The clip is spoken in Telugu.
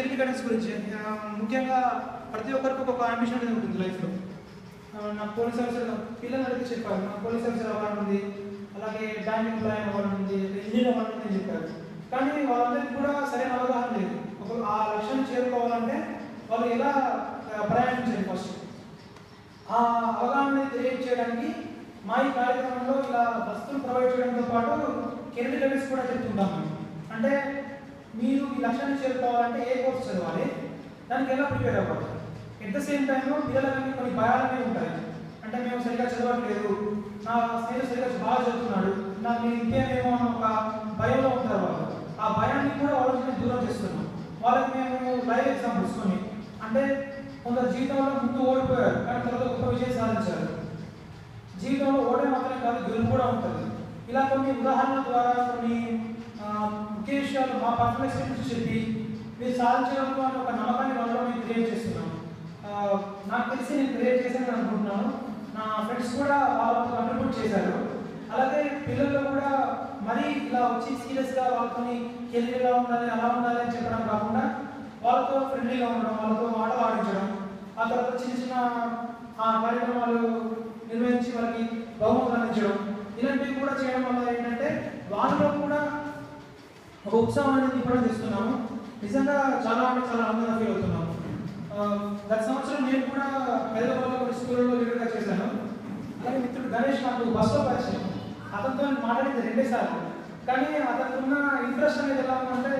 కెరీర్ గైడెన్స్ గురించి ముఖ్యంగా ప్రతి ఒక్కరికి ఒక అంబిషన్ అనేది ఉంటుంది లైఫ్లో. నాకు పోలీస్ ఆఫీసర్ పిల్లలు అడిగితే చెప్పారు, నాకు పోలీస్ ఆఫీసర్ అవ్వాలని ఉంది, అలాగే బ్యాంక్ ఎంప్లాయీ అవ్వాలని ఉంది, ఇంజనీర్ అవ్వాలని అని చెప్పారు. కానీ వాళ్ళందరికీ కూడా సరైన అవగాహన లేదు. ఆ లక్ష్యాన్ని చేరుకోవాలంటే వాళ్ళు ఎలా ప్రయాణించాలి ఫస్ట్. ఆ అవగాహన తెలియజేయడానికి మా ఈ కార్యక్రమంలో ఇలా వస్తువులు ప్రొవైడ్ చేయడంతో పాటు కెరీర్ గైడెన్స్ కూడా చెప్తుంటాం. అంటే మీరు ఈ లక్ష్యాన్ని చేరుకోవాలంటే ఏ కోర్స్ చదవాలి, దానికి ఎలా ప్రిపేర్ అవ్వాలి. ఎట్ ద సేమ్ టైంలో పిల్లలకి కొన్ని భయాలనే ఉంటాయి. అంటే మేము సరిగ్గా చదవట్లేదు, నా స్నేహితుడు సరిగ్గా బాగా చదువుతున్నాడు, నాకు నేను ఇంకేమేమో అని ఒక భయంలో ఉంటారు వాళ్ళు. ఆ భయాన్ని కూడా వాళ్ళ నుంచి దూరం చేస్తున్నాం. వాళ్ళకి మేము లైవ్ ఎగ్జాంపుల్స్ కొన్ని, అంటే కొందరు జీవితంలో ముందు ఓడిపోయారు కానీ తర్వాత గొప్ప విజయం సాధించారు. జీవితంలో ఓటమి మాత్రమే కాదు, గెలుపు కూడా ఉంటుంది. ఇలా కొన్ని ఉదాహరణల ద్వారా కొన్ని ముఖ్య విషయాలు మా పర్సనల్ ఎక్స్పీరియన్స్ చెప్పి మీరు సాధించడంలో అని ఒక నమ్మకాన్ని వాళ్ళలో మేము క్రియేట్ చేస్తున్నాం. నాకు తెలిసి నేను క్రియేట్ చేశానని అనుకుంటున్నాను. నా ఫ్రెండ్స్ కూడా వాళ్ళతో కంట్రిబ్యూట్ చేశారు. అలాగే పిల్లల్లో కూడా మరీ ఇలా వచ్చి సీరియస్గా వాళ్ళతో కెరీర్ ఎలా ఉండాలి అలా ఉండాలి అని చెప్పడం కాకుండా వాళ్ళతో ఫ్రెండ్లీగా ఉండడం, వాళ్ళతో ఆటలు ఆడించడం, ఆ తర్వాత చిన్న చిన్న కార్యక్రమాలు నిర్వహించి వాళ్ళకి బహుమతులు అందించడం, ఇలాంటివి కూడా చేయడం వల్ల ఏంటంటే వాళ్ళలో కూడా ఒక ఉత్సాహం అనేది నింపడం చేస్తున్నాము. నిజంగా చాలా అంటే చాలా ఆనందంగా ఫీల్ అవుతున్నాము. గత సంవత్సరం నేను కూడా హైదరాబాద్లో కొన్ని స్కూళ్ళలో లీడర్గా చేశాను. అలాగే మిత్రుడు గణేష్ నాకు బస్సులో పరిచయం. అతనితో మాట్లాడింది 2 సార్లు. కానీ అతనికి ఉన్న ఇంట్రెస్ట్ అనేది ఎలా ఉందంటే